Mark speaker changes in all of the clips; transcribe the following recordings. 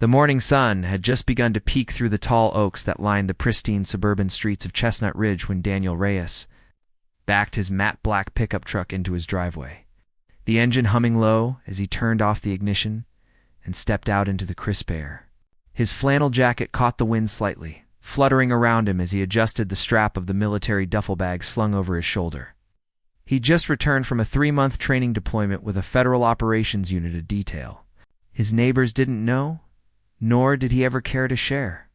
Speaker 1: The morning sun had just begun to peek through the tall oaks that lined the pristine suburban streets of Chestnut Ridge when Daniel Reyes backed his matte black pickup truck into his driveway, the engine humming low as he turned off the ignition and stepped out into the crisp air. His flannel jacket caught the wind slightly, fluttering around him as he adjusted the strap of the military duffel bag slung over his shoulder. He'd just returned from a 3-month training deployment with a Federal Operations Unit of Detail. His neighbors didn't know, nor did he ever care to share.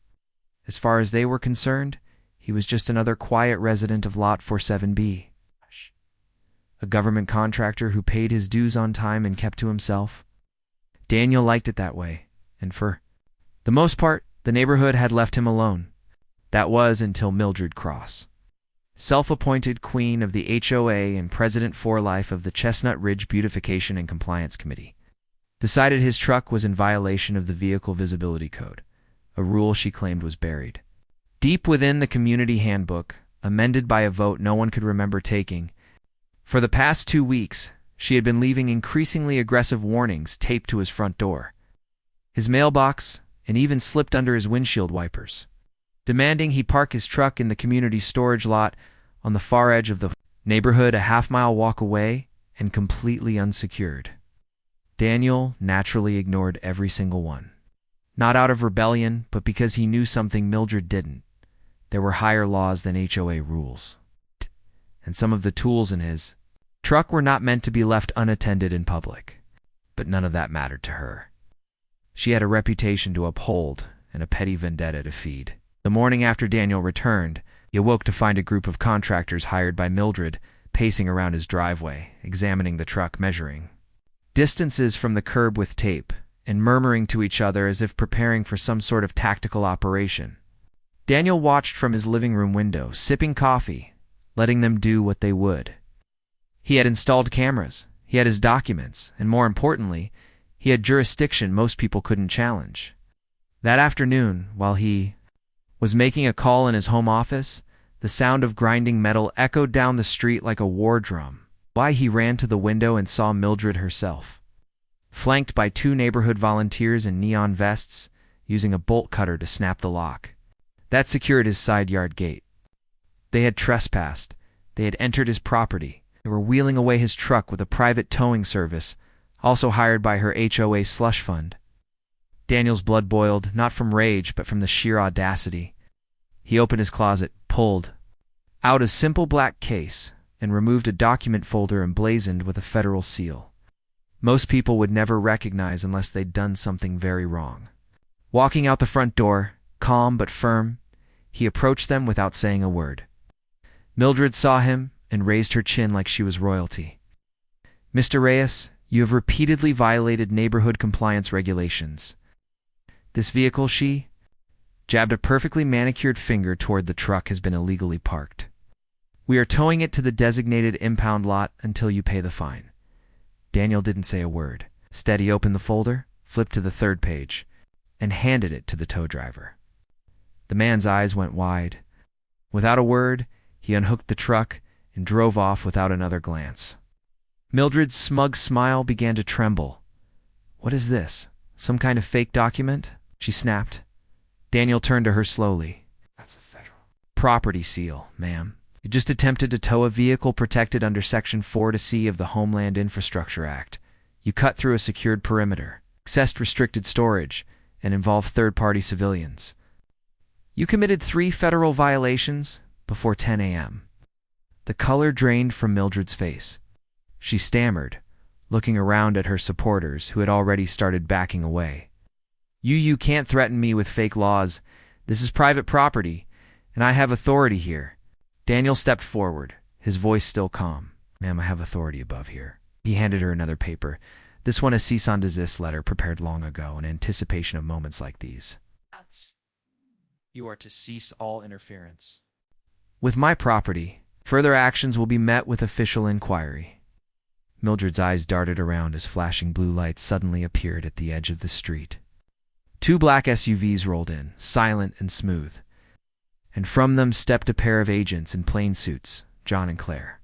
Speaker 1: As far as they were concerned, he was just another quiet resident of Lot 47B. A government contractor who paid his dues on time and kept to himself. Daniel liked it that way, and for the most part, the neighborhood had left him alone. That was until Mildred Cross, self-appointed queen of the HOA and president for life of the Chestnut Ridge Beautification and Compliance Committee, decided his truck was in violation of the Vehicle Visibility Code, a rule she claimed was buried deep within the community handbook, amended by a vote no one could remember taking. For the past 2 weeks, she had been leaving increasingly aggressive warnings taped to his front door, his mailbox, and even slipped under his windshield wipers, demanding he park his truck in the community storage lot on the far edge of the neighborhood, a half-mile walk away and completely unsecured. Daniel naturally ignored every single one. Not out of rebellion, but because he knew something Mildred didn't. There were higher laws than HOA rules. And some of the tools in his truck were not meant to be left unattended in public. But none of that mattered to her. She had a reputation to uphold and a petty vendetta to feed. The morning after Daniel returned, he awoke to find a group of contractors hired by Mildred pacing around his driveway, examining the truck, measuring distances from the curb with tape, and murmuring to each other as if preparing for some sort of tactical operation. Daniel watched from his living room window, sipping coffee, letting them do what they would. He had installed cameras, he had his documents, and more importantly, he had jurisdiction most people couldn't challenge. That afternoon, while he was making a call in his home office, the sound of grinding metal echoed down the street like a war drum. Why, he ran to the window and saw Mildred herself, flanked by 2 neighborhood volunteers in neon vests, using a bolt cutter to snap the lock. That secured his side yard gate. They had trespassed. They had entered his property. They were wheeling away his truck with a private towing service, also hired by her HOA slush fund. Daniel's blood boiled, not from rage, but from the sheer audacity. He opened his closet, pulled out a simple black case, and removed a document folder emblazoned with a federal seal. Most people would never recognize unless they'd done something very wrong. Walking out the front door, calm but firm, he approached them without saying a word. Mildred saw him and raised her chin like she was royalty. "Mr. Reyes, you have repeatedly violated neighborhood compliance regulations. This vehicle," she jabbed a perfectly manicured finger toward the truck, "has been illegally parked. We are towing it to the designated impound lot until you pay the fine." Daniel didn't say a word. Instead, he opened the folder, flipped to the 3rd page, and handed it to the tow driver. The man's eyes went wide. Without a word, he unhooked the truck and drove off without another glance. Mildred's smug smile began to tremble. "What is this? Some kind of fake document?" she snapped. Daniel turned to her slowly. "That's a federal property seal, ma'am. You just attempted to tow a vehicle protected under Section 4C of the Homeland Infrastructure Act. You cut through a secured perimeter, accessed restricted storage, and involved third-party civilians. You committed 3 federal violations before 10 a.m. The color drained from Mildred's face. She stammered, looking around at her supporters who had already started backing away. You can't threaten me with fake laws. This is private property, and I have authority here." Daniel stepped forward, his voice still calm. "Ma'am, I have authority above here." He handed her another paper, this one a cease and desist letter prepared long ago in anticipation of moments like these. "You are to cease all interference with my property. Further actions will be met with official inquiry." Mildred's eyes darted around as flashing blue lights suddenly appeared at the edge of the street. 2 black SUVs rolled in, silent and smooth, and from them stepped a pair of agents in plain suits, John and Claire.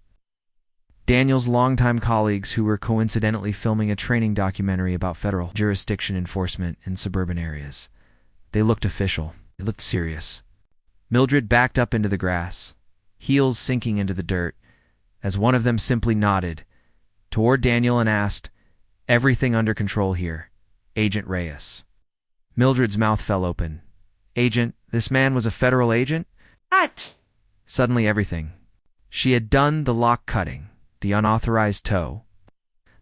Speaker 1: Daniel's longtime colleagues who were coincidentally filming a training documentary about federal jurisdiction enforcement in suburban areas. They looked official. They looked serious. Mildred backed up into the grass, heels sinking into the dirt, as one of them simply nodded toward Daniel and asked, "Everything under control here, Agent Reyes." Mildred's mouth fell open. Agent? This man was a federal agent?
Speaker 2: What?
Speaker 1: Suddenly everything. She had done the lock cutting, the unauthorized tow.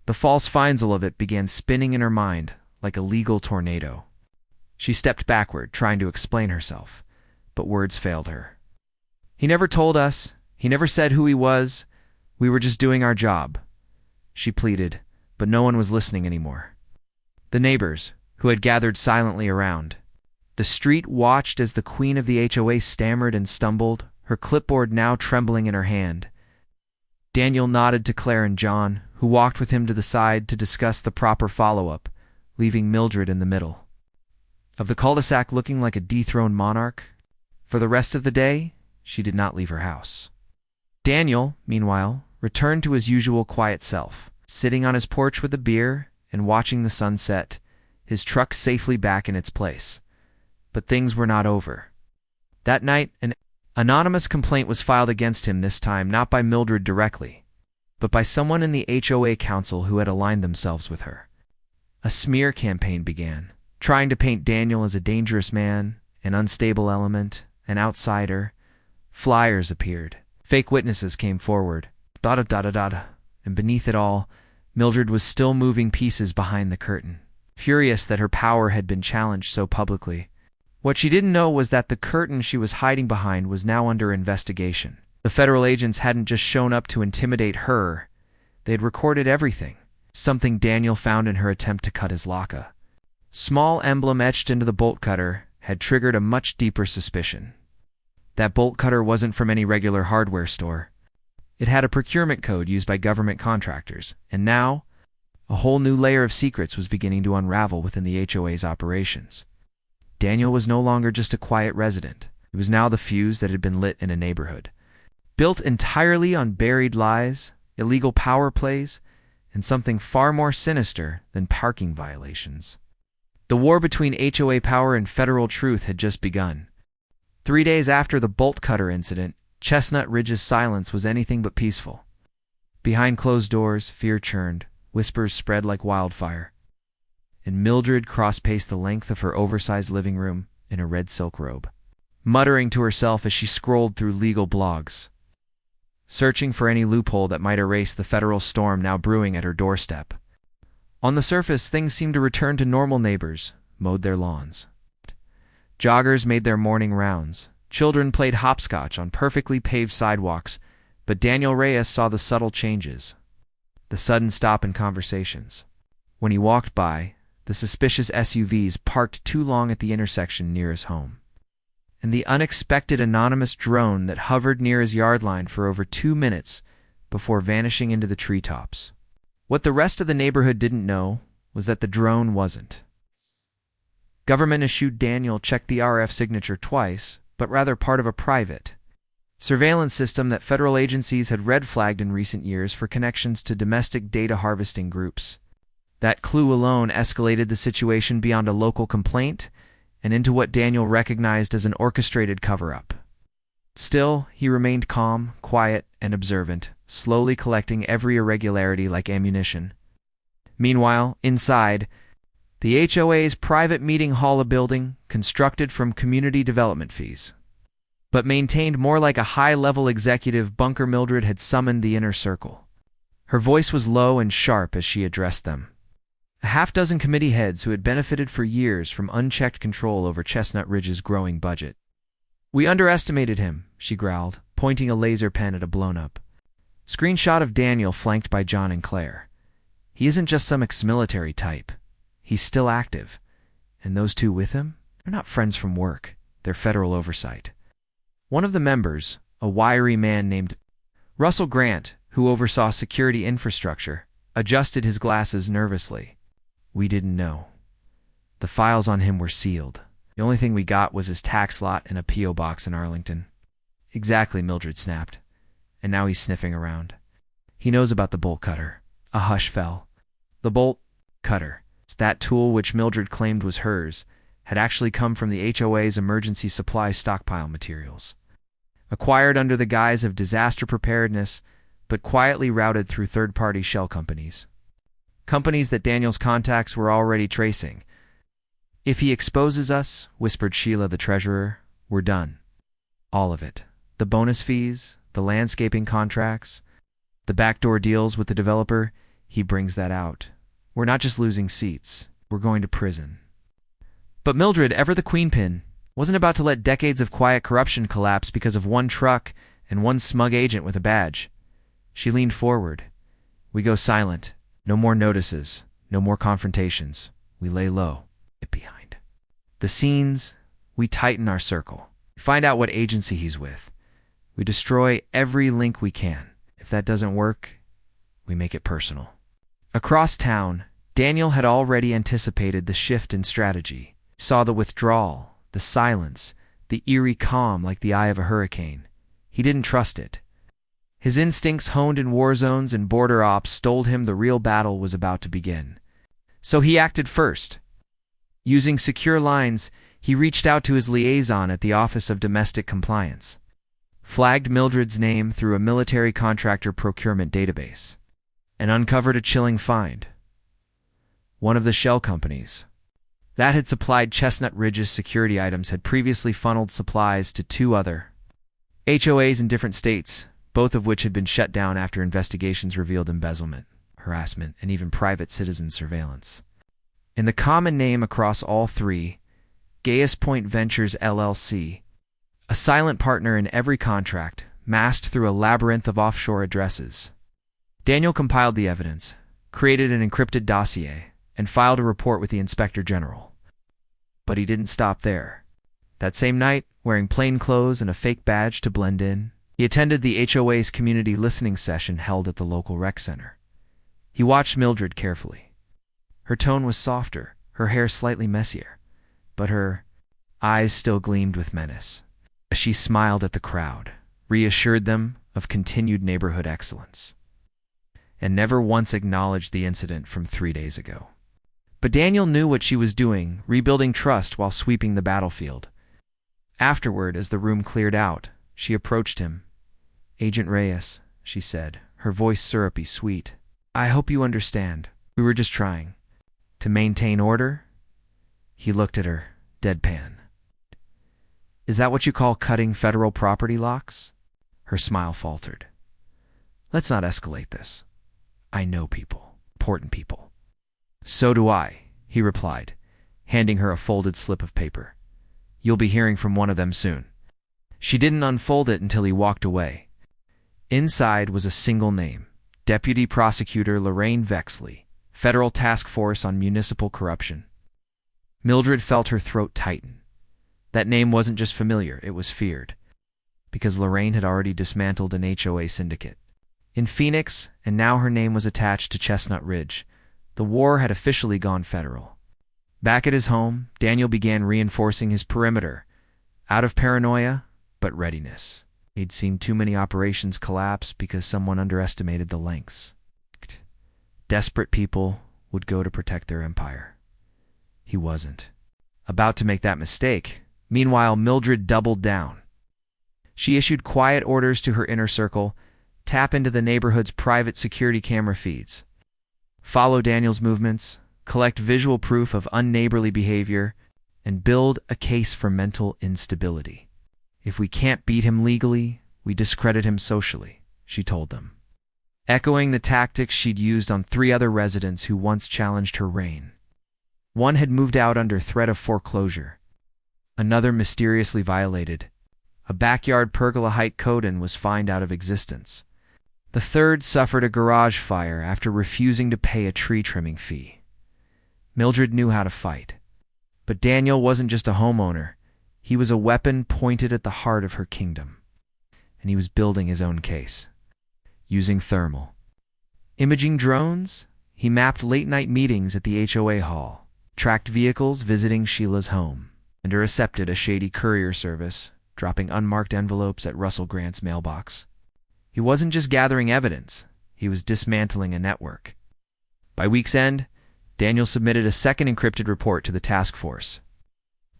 Speaker 1: The false finzel of it began spinning in her mind like a legal tornado. She stepped backward, trying to explain herself, but words failed her. "He never told us. He never said who he was. We were just doing our job," she pleaded, but no one was listening anymore. The neighbors, who had gathered silently around. The street watched as the queen of the HOA stammered and stumbled, her clipboard now trembling in her hand. Daniel nodded to Claire and John, who walked with him to the side to discuss the proper follow-up, leaving Mildred in the middle of the cul-de-sac looking like a dethroned monarch. For the rest of the day, she did not leave her house. Daniel, meanwhile, returned to his usual quiet self, sitting on his porch with a beer and watching the sun set, his truck safely back in its place. But things were not over. That night, an anonymous complaint was filed against him, this time not by Mildred directly, but by someone in the HOA council who had aligned themselves with her. A smear campaign began, trying to paint Daniel as a dangerous man, an unstable element, an outsider. Flyers appeared. Fake witnesses came forward. And beneath it all, Mildred was still moving pieces behind the curtain, furious that her power had been challenged so publicly. What she didn't know was that the curtain she was hiding behind was now under investigation. The federal agents hadn't just shown up to intimidate her. They had recorded everything, something Daniel found in her attempt to cut his locka. Small emblem etched into the bolt cutter had triggered a much deeper suspicion. That bolt cutter wasn't from any regular hardware store. It had a procurement code used by government contractors, and now, a whole new layer of secrets was beginning to unravel within the HOA's operations. Daniel was no longer just a quiet resident. He was now the fuse that had been lit in a neighborhood, built entirely on buried lies, illegal power plays, and something far more sinister than parking violations. The war between HOA power and federal truth had just begun. 3 days after the bolt cutter incident, Chestnut Ridge's silence was anything but peaceful. Behind closed doors, fear churned, whispers spread like wildfire, and Mildred cross-paced the length of her oversized living room in a red silk robe, muttering to herself as she scrolled through legal blogs, searching for any loophole that might erase the federal storm now brewing at her doorstep. On the surface, things seemed to return to normal. Neighbors mowed their lawns. Joggers made their morning rounds. Children played hopscotch on perfectly paved sidewalks, but Daniel Reyes saw the subtle changes. The sudden stop in conversations. When he walked by, the suspicious SUVs parked too long at the intersection near his home, and the unexpected anonymous drone that hovered near his yard line for over 2 minutes before vanishing into the treetops. What the rest of the neighborhood didn't know was that the drone wasn't. Government-issued Daniel checked the RF signature twice, but rather part of a private surveillance system that federal agencies had red-flagged in recent years for connections to domestic data harvesting groups. That clue alone escalated the situation beyond a local complaint and into what Daniel recognized as an orchestrated cover-up. Still, he remained calm, quiet, and observant, slowly collecting every irregularity like ammunition. Meanwhile, inside, the HOA's private meeting hall, a building constructed from community development fees, but maintained more like a high-level executive bunker, Mildred had summoned the inner circle. Her voice was low and sharp as she addressed them. A half-dozen committee heads who had benefited for years from unchecked control over Chestnut Ridge's growing budget. "We underestimated him," she growled, pointing a laser pen at a blown-up screenshot of Daniel flanked by John and Claire. "He isn't just some ex-military type. He's still active. And those two with him? They're not friends from work. They're federal oversight." One of the members, a wiry man named Russell Grant, who oversaw security infrastructure, adjusted his glasses nervously. "We didn't know. The files on him were sealed. The only thing we got was his tax lot and a P.O. box in Arlington." "Exactly," Mildred snapped. "And now he's sniffing around. He knows about the bolt cutter. A hush fell. The bolt cutter, that tool which Mildred claimed was hers, had actually come from the HOA's emergency supply stockpile materials. Acquired under the guise of disaster preparedness, but quietly routed through third-party shell companies. Companies that Daniel's contacts were already tracing. "If he exposes us," whispered Sheila the treasurer, "we're done. All of it. The bonus fees, the landscaping contracts, the backdoor deals with the developer, he brings that out. We're not just losing seats, we're going to prison." But Mildred, ever the queenpin, wasn't about to let decades of quiet corruption collapse because of one truck and one smug agent with a badge. She leaned forward. "We go silent. No more notices. No more confrontations. We lay low. Get behind the scenes. We tighten our circle. Find out what agency he's with. We destroy every link we can. If that doesn't work, we make it personal." Across town, Daniel had already anticipated the shift in strategy. Saw the withdrawal, the silence, the eerie calm like the eye of a hurricane. He didn't trust it. His instincts honed in war zones and border ops told him the real battle was about to begin. So he acted first. Using secure lines, he reached out to his liaison at the Office of Domestic Compliance. Flagged Mildred's name through a military contractor procurement database, and uncovered a chilling find. One of the shell companies that had supplied Chestnut Ridge's security items had previously funneled supplies to 2 other HOAs in different states, both of which had been shut down after investigations revealed embezzlement, harassment, and even private citizen surveillance. In the common name across all 3, Gaius Point Ventures LLC, a silent partner in every contract, masked through a labyrinth of offshore addresses. Daniel compiled the evidence, created an encrypted dossier, and filed a report with the Inspector General. But he didn't stop there. That same night, wearing plain clothes and a fake badge to blend in, he attended the HOA's community listening session held at the local rec center. He watched Mildred carefully. Her tone was softer, her hair slightly messier, but her eyes still gleamed with menace. She smiled at the crowd, reassured them of continued neighborhood excellence, and never once acknowledged the incident from 3 days ago. But Daniel knew what she was doing, rebuilding trust while sweeping the battlefield. Afterward, as the room cleared out, she approached him. "Agent Reyes," she said, her voice syrupy sweet, "I hope you understand. We were just trying to maintain order." He looked at her, deadpan. "Is that what you call cutting federal property locks?" Her smile faltered. "Let's not escalate this. I know people, important people." "So do I," he replied, handing her a folded slip of paper. "You'll be hearing from one of them soon." She didn't unfold it until he walked away. Inside was a single name: Deputy Prosecutor Lorraine Vexley, Federal Task Force on Municipal Corruption. Mildred felt her throat tighten. That name wasn't just familiar, it was feared, because Lorraine had already dismantled an HOA syndicate in Phoenix, and now her name was attached to Chestnut Ridge. The war had officially gone federal. Back at his home, Daniel began reinforcing his perimeter, out of paranoia, but readiness. He'd seen too many operations collapse because someone underestimated the lengths. Desperate people would go to protect their empire. He wasn't about to make that mistake. Meanwhile, Mildred doubled down. She issued quiet orders to her inner circle: tap into the neighborhood's private security camera feeds, follow Daniel's movements, collect visual proof of unneighborly behavior, and build a case for mental instability. If we can't beat him legally, we discredit him socially, she told them, echoing the tactics she'd used on 3 other residents who once challenged her reign. One had moved out under threat of foreclosure. Another mysteriously violated a backyard pergola height code and was fined out of existence. The third suffered a garage fire after refusing to pay a tree trimming fee. Mildred knew how to fight. But Daniel wasn't just a homeowner. He was a weapon pointed at the heart of her kingdom. And he was building his own case. Using thermal imaging drones, he mapped late-night meetings at the HOA hall, tracked vehicles visiting Sheila's home, and intercepted a shady courier service, dropping unmarked envelopes at Russell Grant's mailbox. He wasn't just gathering evidence. he was dismantling a network. By week's end, Daniel submitted a second encrypted report to the task force,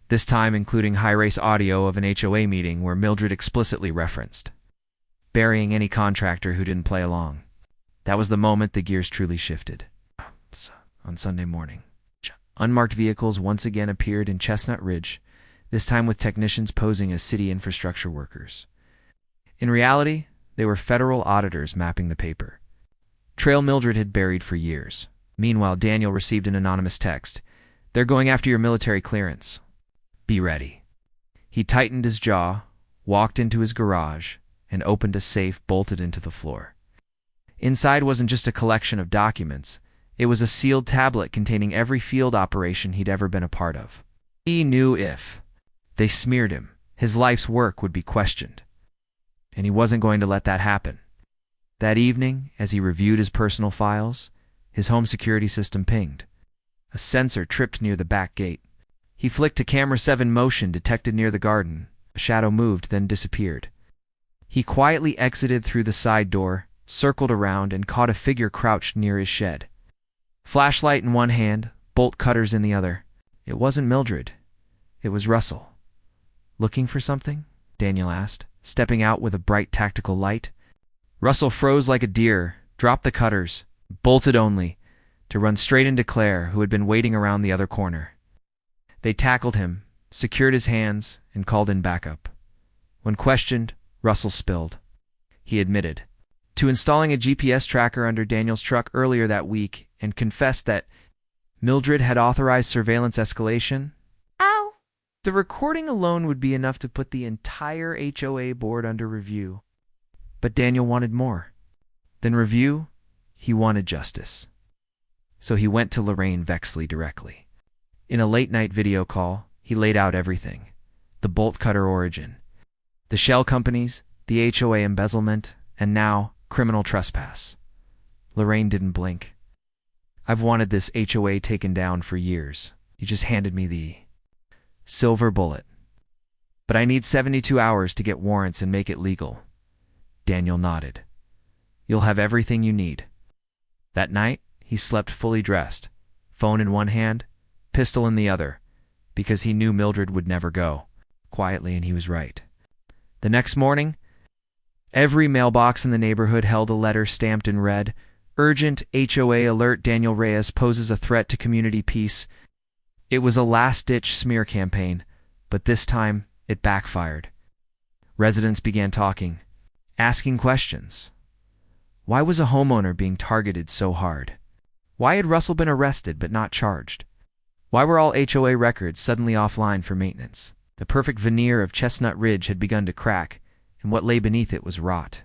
Speaker 1: this time including high-res audio of an HOA meeting where Mildred explicitly referenced burying any contractor who didn't play along. That was the moment the gears truly shifted. On Sunday morning, unmarked vehicles once again appeared in Chestnut Ridge, this time with technicians posing as city infrastructure workers. In reality, they were federal auditors mapping the paper, trail Mildred had buried for years. Meanwhile, Daniel received an anonymous text. "They're going after your military clearance. Be ready." He tightened his jaw, walked into his garage, and opened a safe bolted into the floor. Inside wasn't just a collection of documents. It was a sealed tablet containing every field operation he'd ever been a part of. He knew if they smeared him, his life's work would be questioned. And he wasn't going to let that happen. That evening, as he reviewed his personal files, his home security system pinged. A sensor tripped near the back gate. He flicked a camera 7 motion detected near the garden. A shadow moved, then disappeared. He quietly exited through the side door, circled around, and caught a figure crouched near his shed. Flashlight in one hand, bolt cutters in the other. It wasn't Mildred. It was Russell. "Looking for something?" Daniel asked, stepping out with a bright tactical light. Russell froze like a deer, dropped the cutters, bolted only, to run straight into Claire, who had been waiting around the other corner. They tackled him, secured his hands, and called in backup. When questioned, Russell spilled. He admitted to installing a GPS tracker under Daniel's truck earlier that week and confessed that Mildred had authorized surveillance escalation. Ow! The recording alone would be enough to put the entire HOA board under review. But Daniel wanted more. Than review, he wanted justice. So he went to Lorraine Vexley directly. In a late-night video call, he laid out everything. The bolt cutter origin, the shell companies, the HOA embezzlement, and now, criminal trespass. Lorraine didn't blink. "I've wanted this HOA taken down for years. You just handed me the silver bullet. But I need 72 hours to get warrants and make it legal." Daniel nodded. "You'll have everything you need." That night, he slept fully dressed, phone in one hand, pistol in the other, because he knew Mildred would never go. Quietly, and he was right. The next morning, every mailbox in the neighborhood held a letter stamped in red. "Urgent HOA alert, Daniel Reyes poses a threat to community peace." It was a last-ditch smear campaign, but this time it backfired. Residents began talking, asking questions. Why was a homeowner being targeted so hard? Why had Russell been arrested but not charged? Why were all HOA records suddenly offline for maintenance? The perfect veneer of Chestnut Ridge had begun to crack, and what lay beneath it was rot.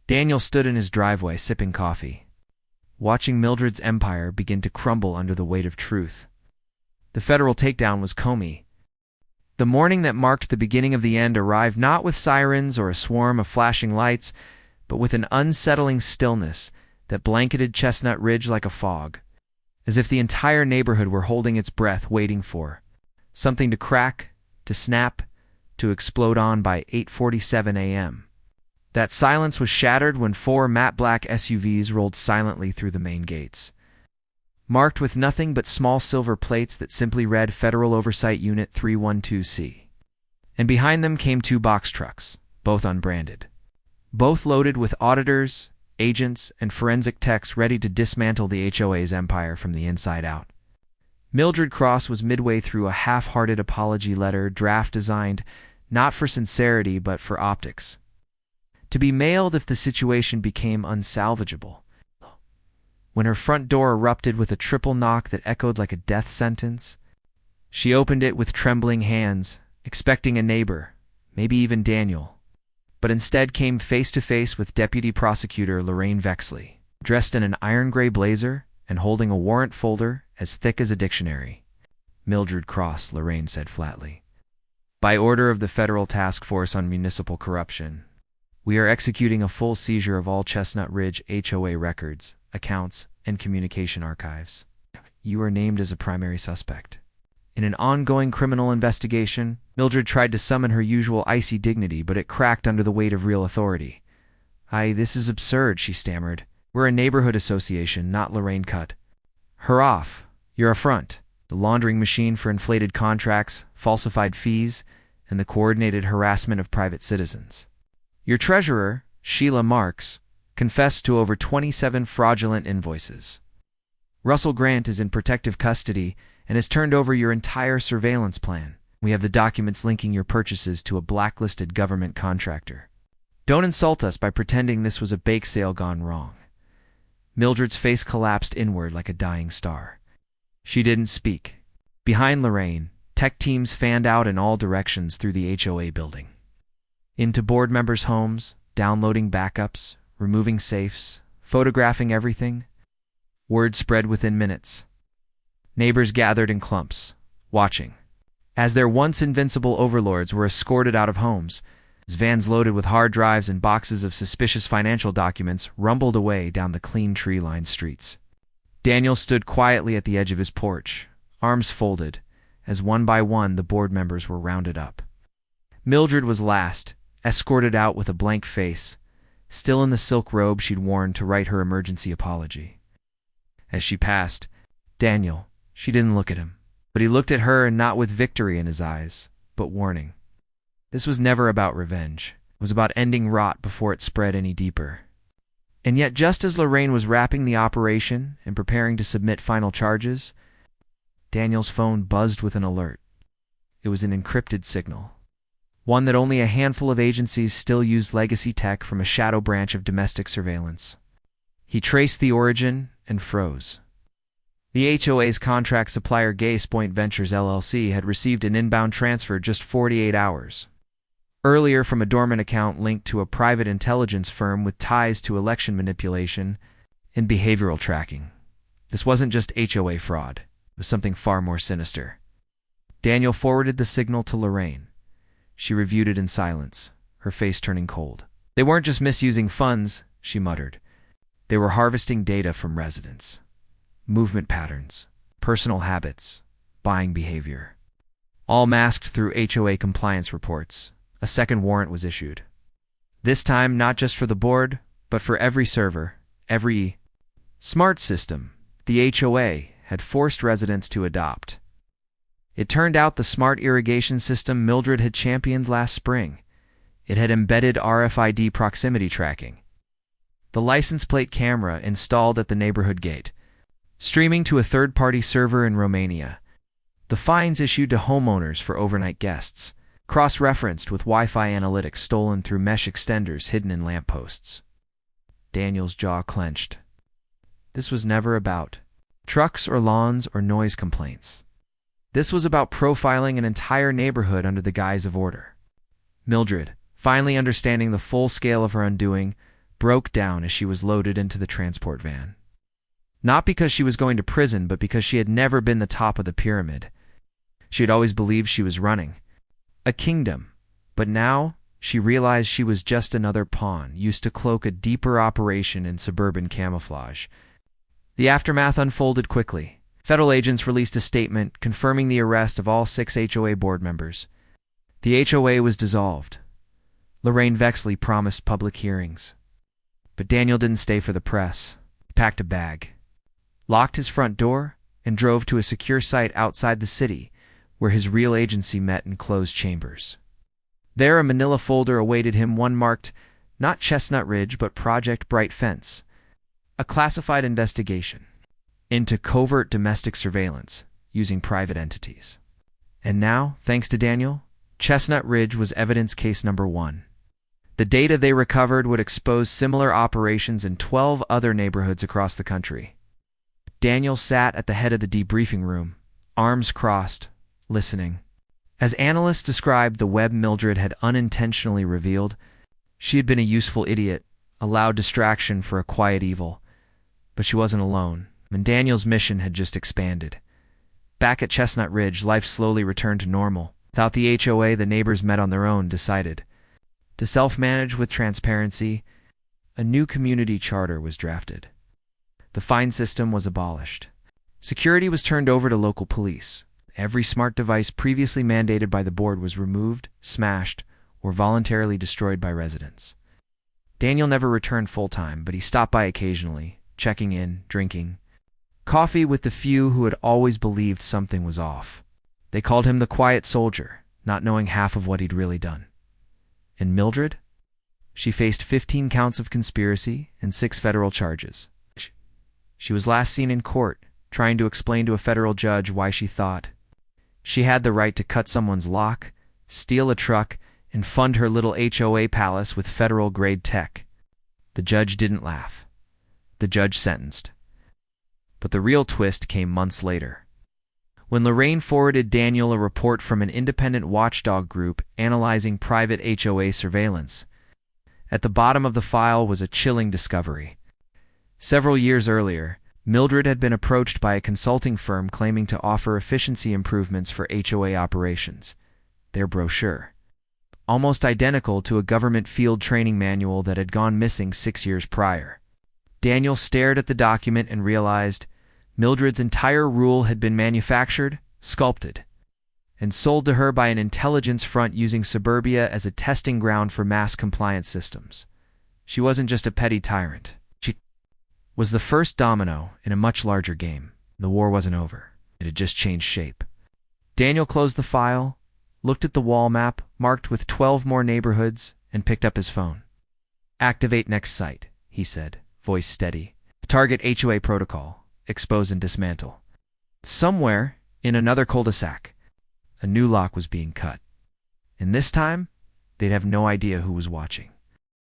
Speaker 1: Daniel stood in his driveway sipping coffee, watching Mildred's empire begin to crumble under the weight of truth. The federal takedown was Comey. The morning that marked the beginning of the end arrived not with sirens or a swarm of flashing lights, but with an unsettling stillness that blanketed Chestnut Ridge like a fog, as if the entire neighborhood were holding its breath waiting for something to crack, to snap, to explode on by 8:47 a.m. That silence was shattered when 4 matte black SUVs rolled silently through the main gates, marked with nothing but small silver plates that simply read Federal Oversight Unit 312C. And behind them came 2 box trucks, both unbranded, both loaded with auditors, agents, and forensic techs ready to dismantle the HOA's empire from the inside out. Mildred Cross was midway through a half-hearted apology letter draft designed not for sincerity but for optics, to be mailed if the situation became unsalvageable. When her front door erupted with a triple knock that echoed like a death sentence, she opened it with trembling hands, expecting a neighbor, maybe even Daniel, but instead came face-to-face with Deputy Prosecutor Lorraine Vexley, dressed in an iron-gray blazer and holding a warrant folder as thick as a dictionary. "Mildred Cross," Lorraine said flatly. "By order of the Federal Task Force on Municipal Corruption, we are executing a full seizure of all Chestnut Ridge HOA records, accounts, and communication archives. You are named as a primary suspect. In an ongoing criminal investigation, Mildred tried to summon her usual icy dignity, but it cracked under the weight of real authority. This is absurd," she stammered. We're a neighborhood association, not Lorraine cut her off. You're a front, the laundering machine for inflated contracts, falsified fees, and the coordinated harassment of private citizens. Your treasurer, Sheila Marks, confessed to over 27 fraudulent invoices. Russell Grant is in protective custody and has turned over your entire surveillance plan. We have the documents linking your purchases to a blacklisted government contractor. Don't insult us by pretending this was a bake sale gone wrong. Mildred's face collapsed inward like a dying star. She didn't speak. Behind Lorraine, tech teams fanned out in all directions through the HOA building. Into board members' homes, downloading backups, removing safes, photographing everything. Word spread within minutes. Neighbors gathered in clumps, watching, as their once invincible overlords were escorted out of homes. As vans loaded with hard drives and boxes of suspicious financial documents rumbled away down the clean tree-lined streets. Daniel stood quietly at the edge of his porch, arms folded, as one by one the board members were rounded up. Mildred was last, escorted out with a blank face, still in the silk robe she'd worn to write her emergency apology. As she passed, Daniel, she didn't look at him, but he looked at her, and not with victory in his eyes, but warning. This was never about revenge. It was about ending rot before it spread any deeper. And yet, just as Lorraine was wrapping the operation and preparing to submit final charges, Daniel's phone buzzed with an alert. It was an encrypted signal, one that only a handful of agencies still used, legacy tech from a shadow branch of domestic surveillance. He traced the origin and froze. The HOA's contract supplier Gase Point Ventures LLC had received an inbound transfer just 48 hours earlier from a dormant account linked to a private intelligence firm with ties to election manipulation and behavioral tracking. This wasn't just HOA fraud. It was something far more sinister. Daniel forwarded the signal to Lorraine. She reviewed it in silence, her face turning cold. They weren't just misusing funds, she muttered. They were harvesting data from residents. Movement patterns, personal habits, buying behavior. All masked through HOA compliance reports. A second warrant was issued. This time not just for the board, but for every server, every smart system the HOA had forced residents to adopt. It turned out the smart irrigation system Mildred had championed last spring. It had embedded RFID proximity tracking. The license plate camera installed at the neighborhood gate, streaming to a third-party server in Romania. The fines issued to homeowners for overnight guests, cross-referenced with Wi-Fi analytics stolen through mesh extenders hidden in lampposts. Daniel's jaw clenched. This was never about trucks or lawns or noise complaints. This was about profiling an entire neighborhood under the guise of order. Mildred, finally understanding the full scale of her undoing, broke down as she was loaded into the transport van. Not because she was going to prison, but because she had never been the top of the pyramid. She had always believed she was running a kingdom, but now she realized she was just another pawn, used to cloak a deeper operation in suburban camouflage. The aftermath unfolded quickly. Federal agents released a statement confirming the arrest of all 6 HOA board members. The HOA was dissolved. Lorraine Vexley promised public hearings. But Daniel didn't stay for the press. He packed a bag, locked his front door, and drove to a secure site outside the city where his real agency met in closed chambers. There, a manila folder awaited him, one marked not Chestnut Ridge but Project Bright Fence, a classified investigation into covert domestic surveillance using private entities. And now, thanks to Daniel, Chestnut Ridge was evidence case number 1. The data they recovered would expose similar operations in 12 other neighborhoods across the country. Daniel sat at the head of the debriefing room, arms crossed, listening. As analysts described the web Mildred had unintentionally revealed, she had been a useful idiot, a loud distraction for a quiet evil. But she wasn't alone, and Daniel's mission had just expanded. Back at Chestnut Ridge, life slowly returned to normal. Without the HOA, the neighbors met on their own, decided to self-manage with transparency. A new community charter was drafted. The fine system was abolished. Security was turned over to local police. Every smart device previously mandated by the board was removed, smashed, or voluntarily destroyed by residents. Daniel never returned full-time, but he stopped by occasionally, checking in, drinking coffee with the few who had always believed something was off. They called him the quiet soldier, not knowing half of what he'd really done. And Mildred? She faced 15 counts of conspiracy and 6 federal charges. She was last seen in court, trying to explain to a federal judge why she thought she had the right to cut someone's lock, steal a truck, and fund her little HOA palace with federal-grade tech. The judge didn't laugh. The judge sentenced. But the real twist came months later, when Lorraine forwarded Daniel a report from an independent watchdog group analyzing private HOA surveillance. At the bottom of the file was a chilling discovery. Several years earlier, Mildred had been approached by a consulting firm claiming to offer efficiency improvements for HOA operations. Their brochure, almost identical to a government field training manual that had gone missing 6 years prior. Daniel stared at the document and realized Mildred's entire rule had been manufactured, sculpted, and sold to her by an intelligence front using suburbia as a testing ground for mass compliance systems. She wasn't just a petty tyrant. She was the first domino in a much larger game. The war wasn't over. It had just changed shape. Daniel closed the file, looked at the wall map marked with 12 more neighborhoods, and picked up his phone. "Activate next site," he said, voice steady. "Target HOA protocol. Expose and dismantle." Somewhere, in another cul-de-sac, a new lock was being cut. And this time, they'd have no idea who was watching.